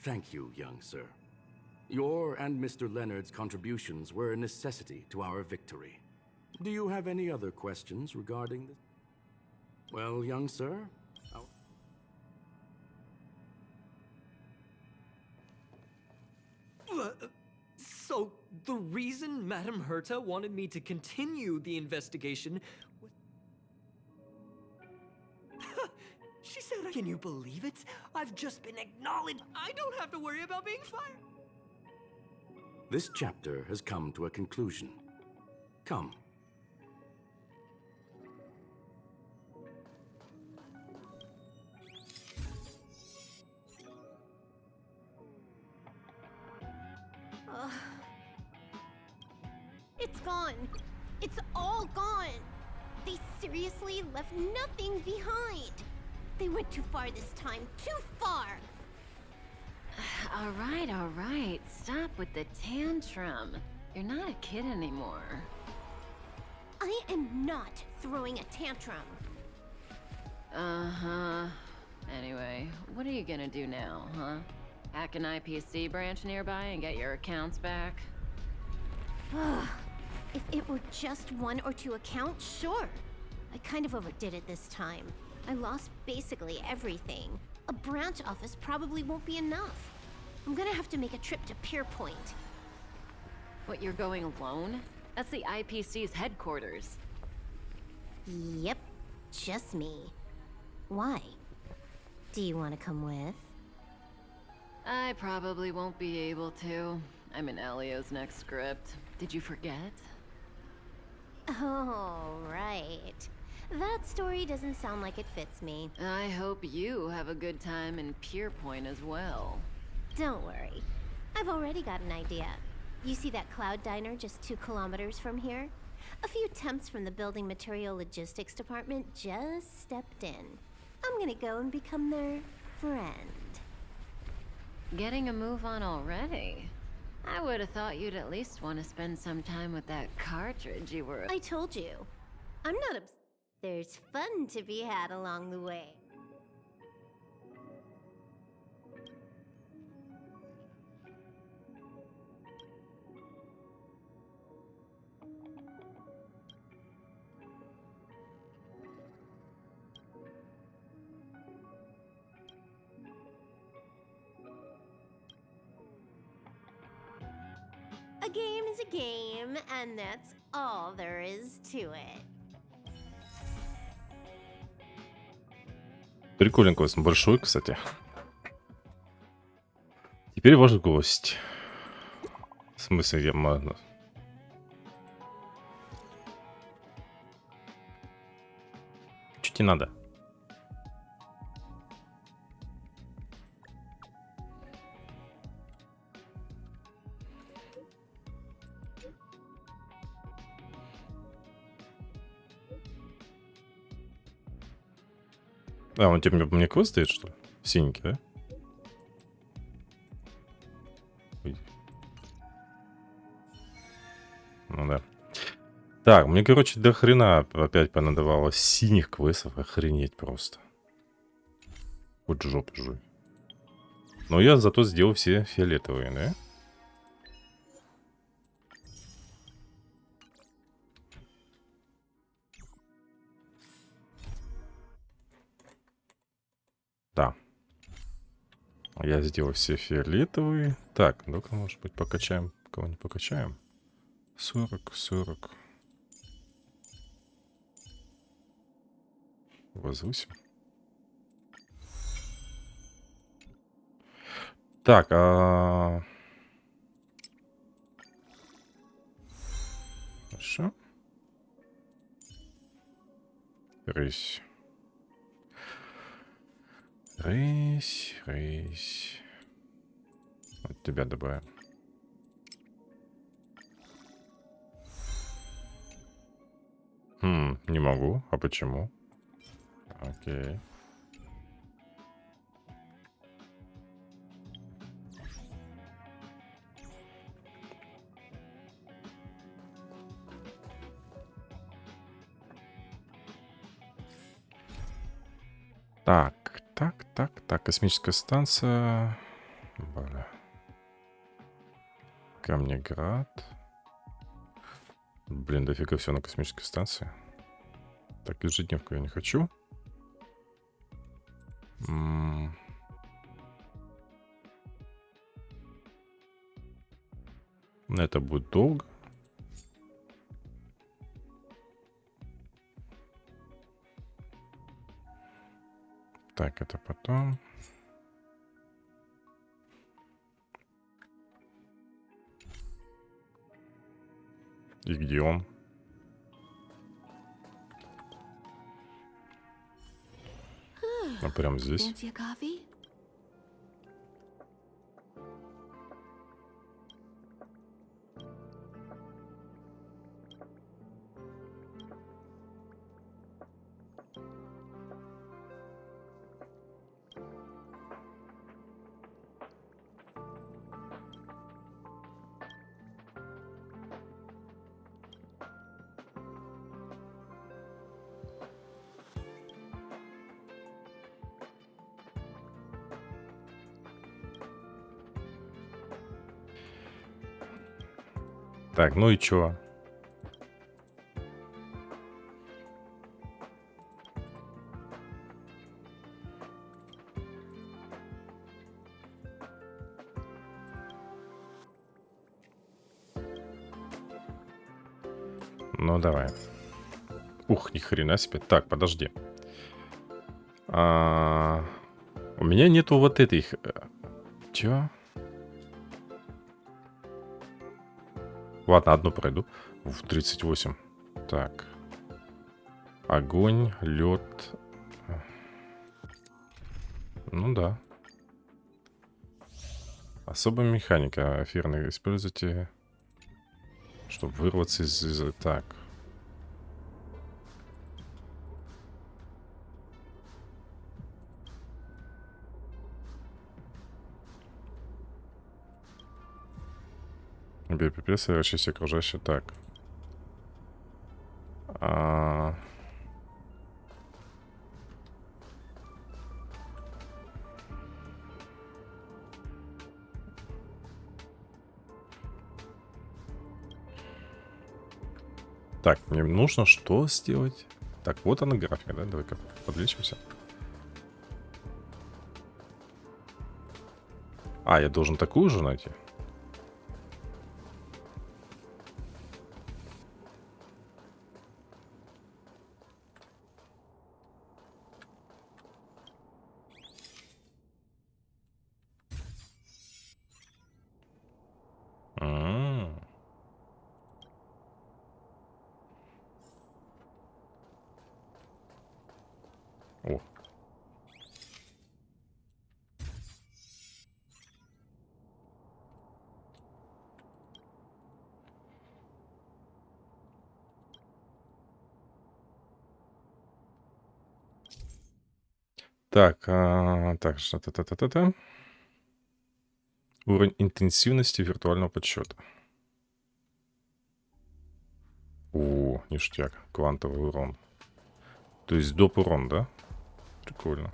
Speaker 5: Thank you, young sir. Your and Mr. Leonard's contributions were a necessity to our victory. Do you have any other questions regarding this? Well, young sir,
Speaker 7: So, the reason Madame Herta wanted me to continue the investigation was... She said, can you believe it? I've just been acknowledged. I don't have to worry about being fired.
Speaker 5: this chapter has come to a conclusion. Come.
Speaker 10: It's gone. It's all gone. They seriously left nothing behind. They went too far this time. Too far.
Speaker 8: All right. Stop with the tantrum. You're not a kid anymore.
Speaker 10: I am not throwing a tantrum.
Speaker 8: Uh-huh. Anyway, what are you gonna do now, huh? Hack an IPC branch nearby and get your accounts back?
Speaker 10: If it were just one or two accounts, sure. I kind of overdid it this time. I lost basically everything. A branch office probably won't be enough. I'm gonna have to make a trip to Pier Point.
Speaker 8: What, you're going alone? That's the IPC's headquarters.
Speaker 10: Yep, just me. Why? Do you want to come with?
Speaker 8: I probably won't be able to. I'm in Elio's next script. Did you forget?
Speaker 10: Oh, right. That story doesn't sound like it fits me.
Speaker 8: I hope you have a good time in Pier Point as well.
Speaker 10: Don't worry. I've already got an idea. You see that cloud diner just 2 kilometers from here? A few temps from the building material logistics department just stepped in. I'm gonna go and become their friend.
Speaker 8: Getting a move on already? I would have thought you'd at least want to spend some time with that cartridge you were...
Speaker 10: I told you. I'm not There's fun to be had along the way. A game is a game, and that's all there is to it.
Speaker 1: Прикольненько, он большой, кстати. Теперь ваш гость. В смысле, я могу... Что тебе надо? А, он тебе мне квест стоит, что ли? Синенький, да? Ой. Ну да. Так, мне, короче, до хрена опять понадавало синих квестов. Охренеть просто. Хоть жопу жуй. Но я зато сделал все фиолетовые, да? Да. Я сделал все фиолетовые. Так, ну-ка, может быть, покачаем. Кого-нибудь покачаем. 40, 40. Возвысим. Так, Хорошо. Рысь. Рысь, рысь. Вот тебя добавим. Не могу. А почему? Окей. Так, космическая станция. Бля. Камнеград. Блин, дофига все на космической станции. Так, ежедневку я не хочу. Это будет долго. Так, это потом. И где он? А прям здесь. Так, ну и чё? Ну давай. Ух, ни хрена себе. Так, подожди. У меня нету вот этой... Чё? Ладно, одну пройду. В 38. Так. Огонь, лед. Ну да. Особая механика. Эфирные используйте, чтобы вырваться из... Так. БПП, совершись окружающий. Так. Так, мне нужно что сделать? Так, вот она графика, да? Давай-ка подлечимся. А, я должен такую же найти? О. Так, так, что-то. Уровень интенсивности виртуального подсчета. О, ништяк. Квантовый урон. То есть доп урон, да? Прикольно.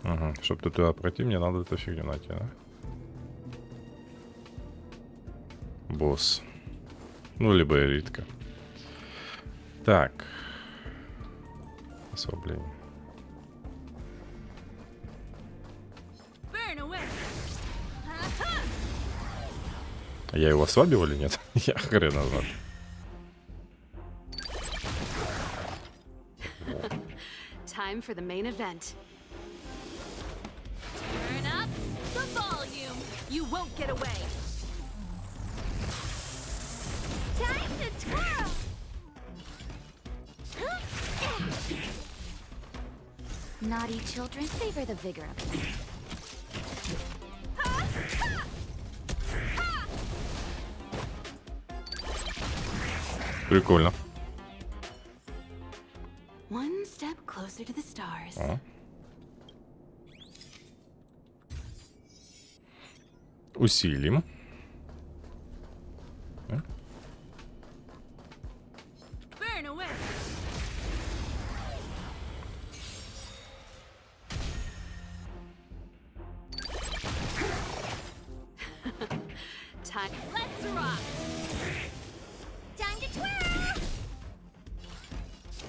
Speaker 1: Угу. Чтобы туда пройти, мне надо эту фигню найти, да? Босс. Ну, либо элитка. Так. Ослабление. Я его ослабил или нет? Я хрен знаю.
Speaker 8: Time for the main event. Turn up the volume. You won't get away.
Speaker 2: Time to twirl! Naughty children, savor the vigor of it.
Speaker 1: Прикольно.
Speaker 8: One step closer to the stars.
Speaker 1: Усилим.
Speaker 8: Burn away. Time. Let's rock.
Speaker 2: Time to twirl!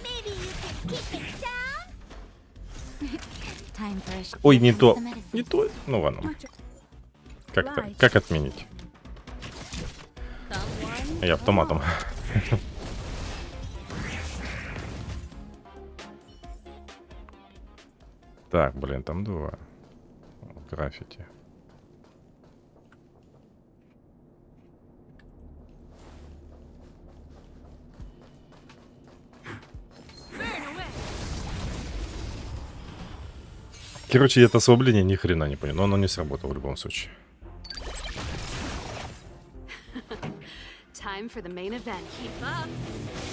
Speaker 2: Maybe you can keep it down? Time for a
Speaker 1: Ой, не то. Не то. Ну ладно. Как отменить? Я автоматом. Так, блин, там два. Граффити. Короче, это ослабление ни хрена не понял, но оно не сработало в любом случае.
Speaker 8: Time for the main event. Keep up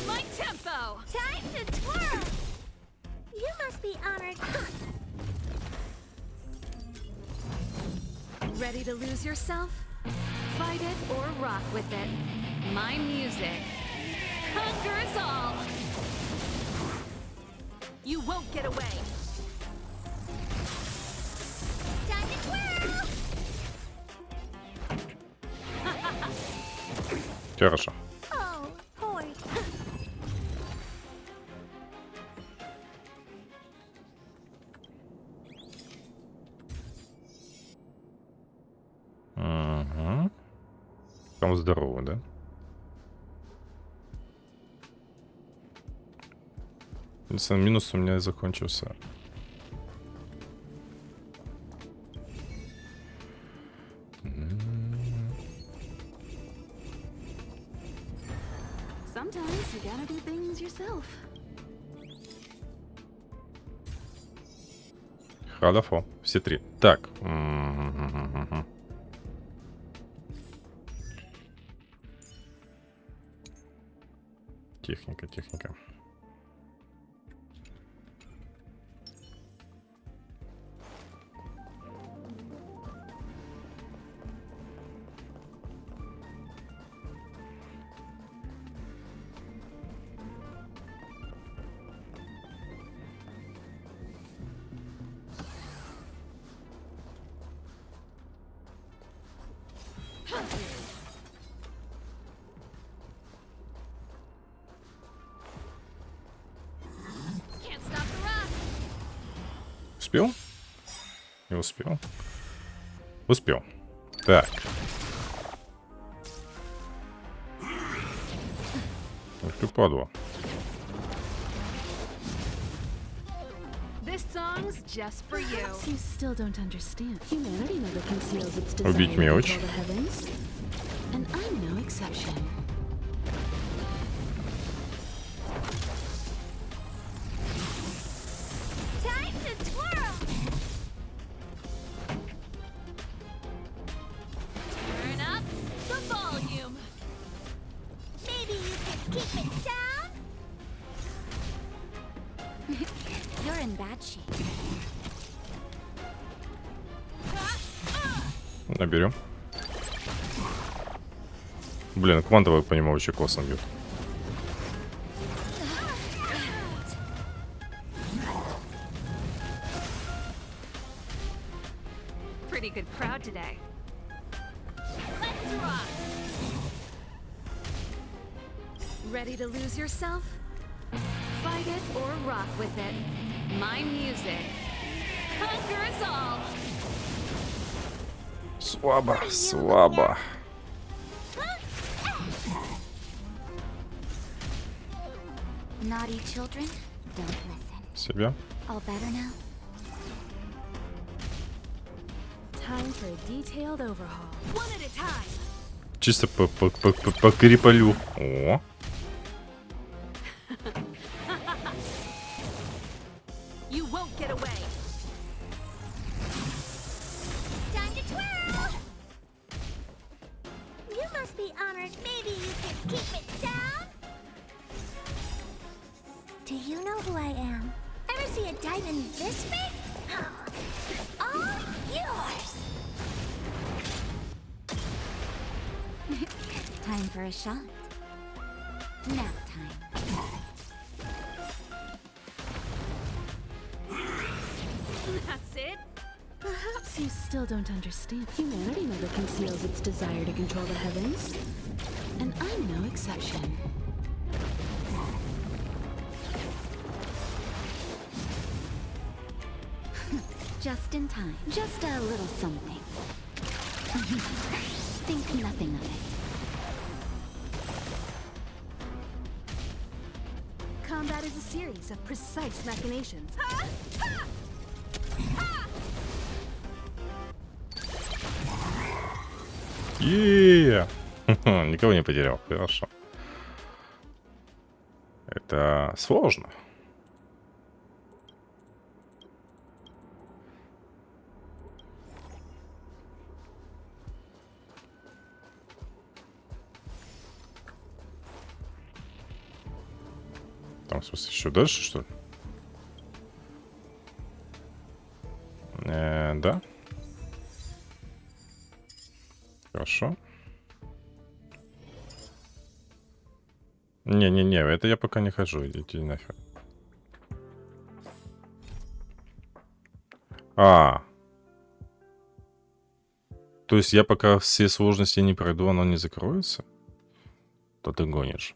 Speaker 8: my tempo.
Speaker 2: Time to twirl! You must be honored.
Speaker 8: Ready to lose yourself? Fight it or rock with it. My music conquers all. You won't get away.
Speaker 2: Time to twirl!
Speaker 1: Хорошо.
Speaker 2: Oh, boy.
Speaker 1: Угу. Там здорово, да? Минус у меня закончился.
Speaker 8: Sometimes you gotta do things yourself.
Speaker 1: Хорошо. Все три. Так. Техника, техника. Успел? Не успел. Успел. Так. Ах ты падла. Убить мелочь. Наберем. Блин, квантовый по нему вообще классно бьет.
Speaker 8: Ready to lose yourself? Fight it or rock with it. My music conquers all.
Speaker 1: Слабо, слабо.
Speaker 2: Naughty children, don't listen.
Speaker 1: Себя.
Speaker 2: All better now?
Speaker 6: Time for a detailed overhaul.
Speaker 8: One at a time.
Speaker 1: Чисто по криполю. О.
Speaker 8: You won't get away.
Speaker 9: Time to twirl! You must be honored. Maybe you can keep it down? Do you know who I am? Ever see a diamond this big? It's all yours!
Speaker 2: Time for a shot. Nap time.
Speaker 8: That's it.
Speaker 6: Perhaps you still don't understand. Humanity never conceals its desire to control the heavens. And I'm no exception.
Speaker 2: Just in time. Just a little something. Think nothing of it.
Speaker 6: Combat is a series of precise machinations.
Speaker 1: Никого не потерял. Хорошо. Это сложно. Там, в смысле, еще дальше, что ли? Да. Хорошо. Не-не-не, это я пока не хожу. Идите нафиг. То есть я пока все сложности не пройду, оно не закроется? То ты гонишь.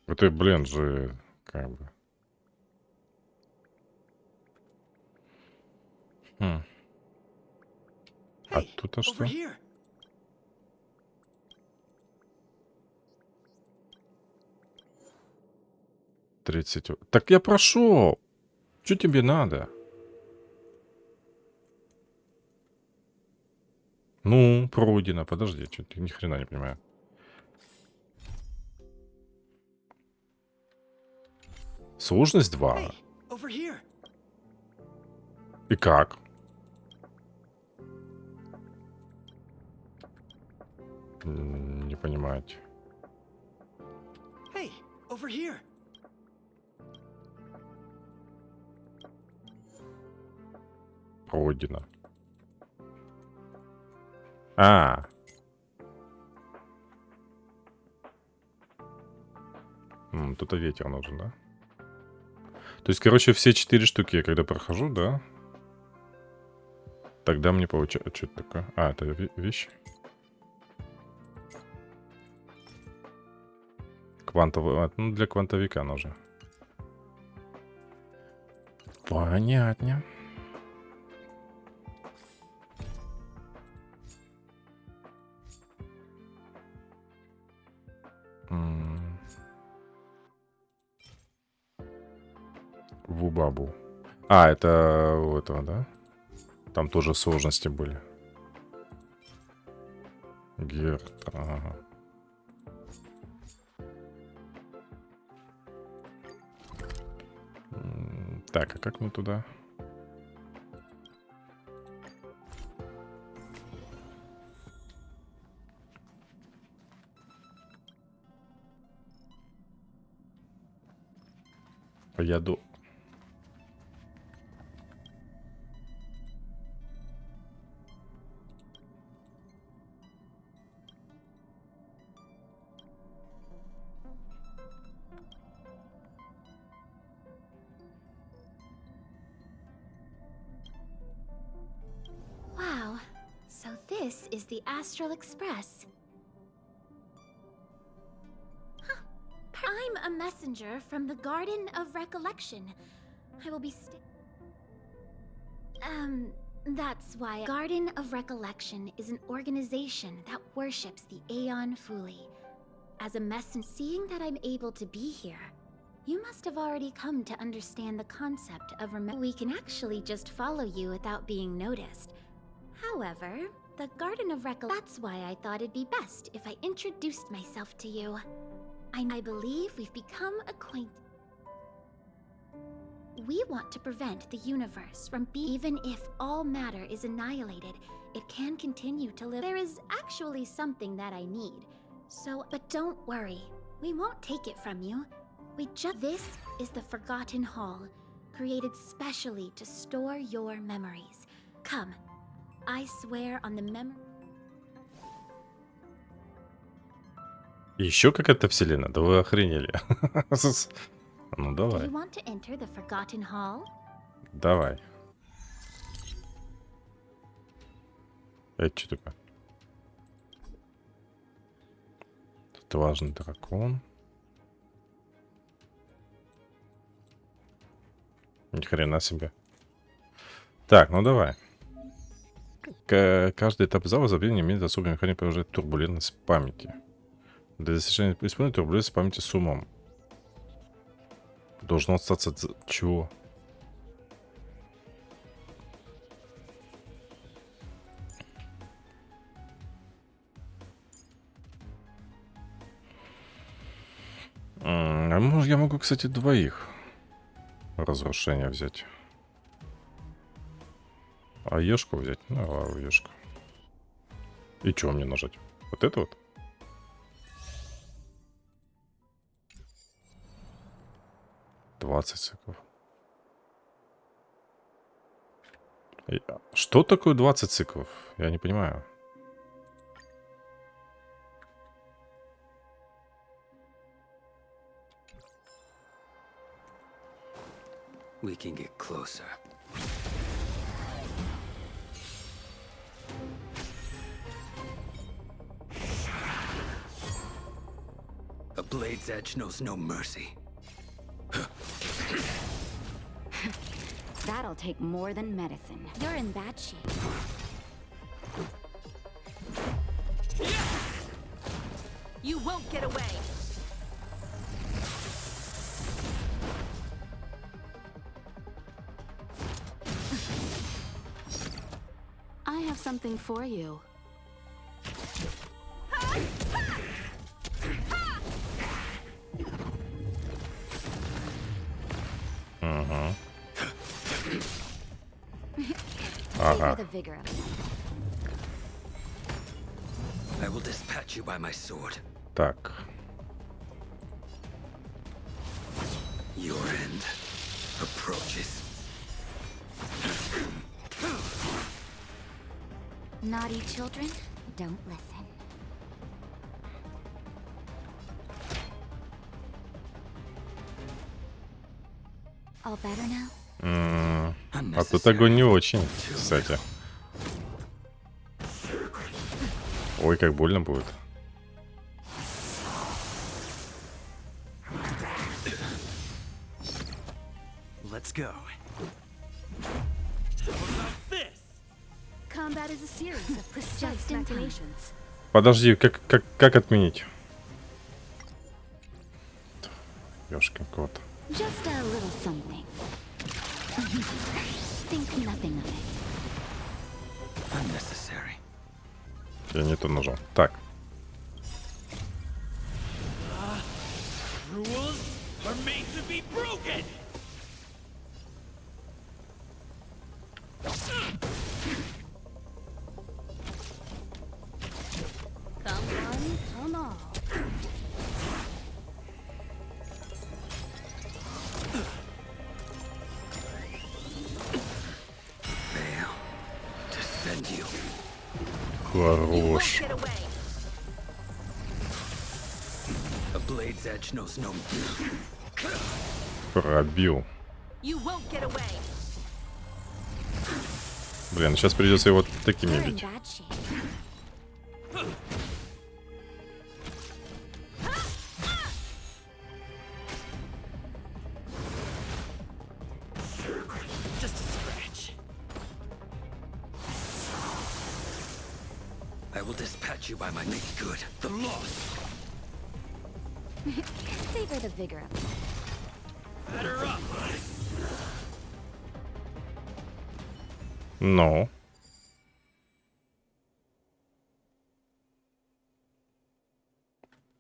Speaker 1: Это, блин, же, как бы. А тут-то что? 30. Так я прошел. Что тебе надо? Ну, пройдено. Подожди, что-то ни хрена не понимаю. Сложность 2.
Speaker 3: over here.
Speaker 1: И как? Не понимаете.
Speaker 3: Hey, over here.
Speaker 1: Пройдено. А. Тут ветер нужен, да? То есть, короче, все 4 штуки я когда прохожу, да? Тогда мне получается... Что это такое? А, это вещи. Квантовый... Ну, для квантовика нужно. Понятно. Вубабу. А, это у этого, да? Там тоже сложности были. Герт. Ага. Так, а как мы туда? Поеду.
Speaker 2: Wow, so this is the Astral Express. Huh. I'm a messenger from the Garden of Recollection. I will be that's why Garden of Recollection is an organization that worships the Aeon Fuli. As a messenger, seeing that I'm able to be here, you must have already come to understand the concept of we can actually just follow you without being noticed. However, the Garden of Recollection, that's why I thought it'd be best if I introduced myself to you. I believe we've become acquainted. We want to prevent the universe from being, even if all matter is annihilated, it can continue to live. There is actually something that I need. So, but don't worry, we won't take it from you. This is the Forgotten Hall, created specially to store your memories. Come, I swear on the memory.
Speaker 1: Еще какая-то вселенная? Да вы охренели. Ну
Speaker 2: Do
Speaker 1: давай.
Speaker 2: you want to enter the Forgotten Hall?
Speaker 1: Давай. Это что такое? Отважный дракон. Ни хрена себе. Так, ну давай. Каждый этап зала забвения имеет особый механизм повышать турбулентность памяти. Для достижения исполнения турбулентность памяти с умом. Должно остаться... Чего? А может, я могу, кстати, двоих разрушения взять. А ешку взять? Ну, а ешку. И что мне нажать? Вот это вот? Циклов. Что такое 20 циклов? Я не понимаю.
Speaker 3: We can get closer. A blade's edge knows no mercy.
Speaker 11: That'll take more than medicine.
Speaker 2: You're in bad shape.
Speaker 8: You won't get away.
Speaker 6: I have something for you.
Speaker 1: Ага.
Speaker 11: the vigor of it.
Speaker 3: I will dispatch you by my sword.
Speaker 1: Так.
Speaker 3: Your end approaches.
Speaker 11: Naughty children, don't listen. All better now?
Speaker 1: А тут огонь не очень, кстати. Ой, как больно будет.
Speaker 3: Let's go.
Speaker 6: Combat is a series of precise machinations.
Speaker 1: Подожди, как отменить? Ёшкин кот.
Speaker 11: Just a little something. Think nothing of it.
Speaker 3: Unnecessary.
Speaker 1: Я не то нажал. Так.
Speaker 3: Rules are made to be broken.
Speaker 6: Come on.
Speaker 3: Fail to send you.
Speaker 1: Хорош.
Speaker 8: Get away.
Speaker 3: A blade's edge knows no.
Speaker 1: Пробил.
Speaker 8: You won't get away.
Speaker 1: Блин, сейчас придется его такими
Speaker 11: You're in
Speaker 1: бить.
Speaker 11: bad shape.
Speaker 3: Just a scratch. I will dispatch you by my make good the loss.
Speaker 11: Savor the vigor of it.
Speaker 3: Batter up.
Speaker 1: Ну.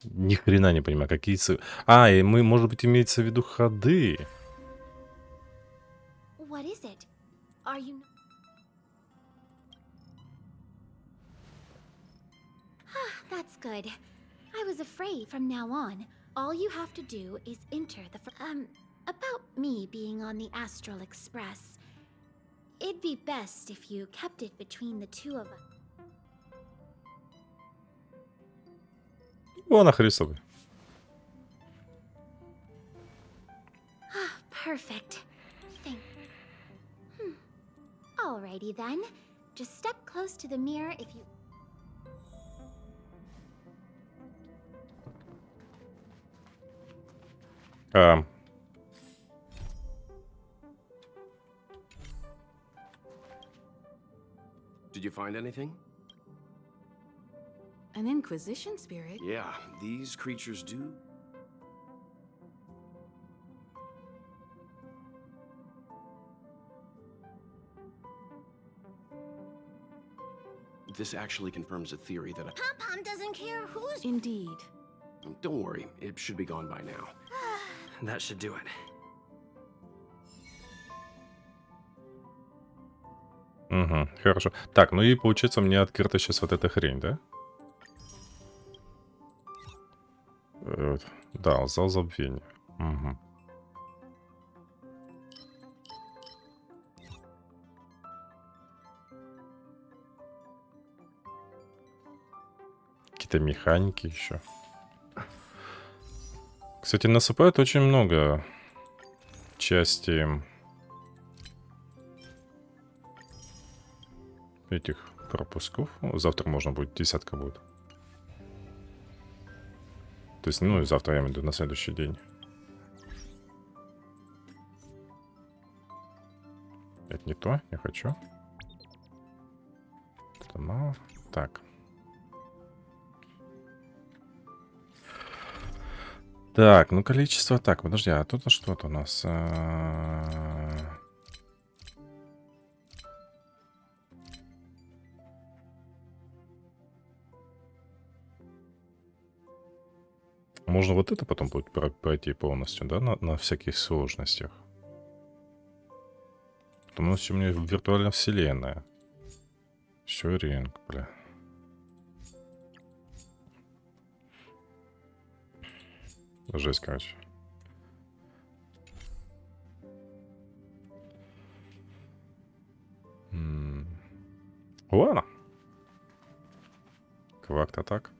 Speaker 1: Ни хрена не понимаю, какие А, и мы, может быть, имеется в виду ходы.
Speaker 2: What is it? Are you... That's good. I was afraid from now on, all you have to do is enter the... about me being on the Astral Express. It'd be best if you kept it between the two of us.
Speaker 1: О, нахрисовый.
Speaker 2: Perfect. Thank... Alrighty then. Just step close to the mirror if you...
Speaker 12: Did you find anything?
Speaker 6: An Inquisition spirit?
Speaker 12: Yeah, these creatures do. This actually confirms a theory that
Speaker 9: Pom-Pom doesn't care who's...
Speaker 6: Indeed.
Speaker 12: Don't worry, it should be gone by now.
Speaker 3: That should do it.
Speaker 1: Угу, хорошо. Так, ну и получается мне открыта сейчас вот эта хрень, да? Да, зал забвения. Угу. Какие-то механики еще. Кстати, насыпают очень много части этих пропусков. Завтра можно будет, 10 будет. То есть, ну, и завтра, я имею в виду, на следующий день. Это не то, не хочу. Это мало. Так. Так, ну количество. Так, подожди, а тут что-то у нас. Можно вот это потом будет пройти полностью, да, на всяких сложностях. Потому что у меня виртуальная вселенная. Сюринг, бля. Жесть, короче. Ладно. Квакт атак.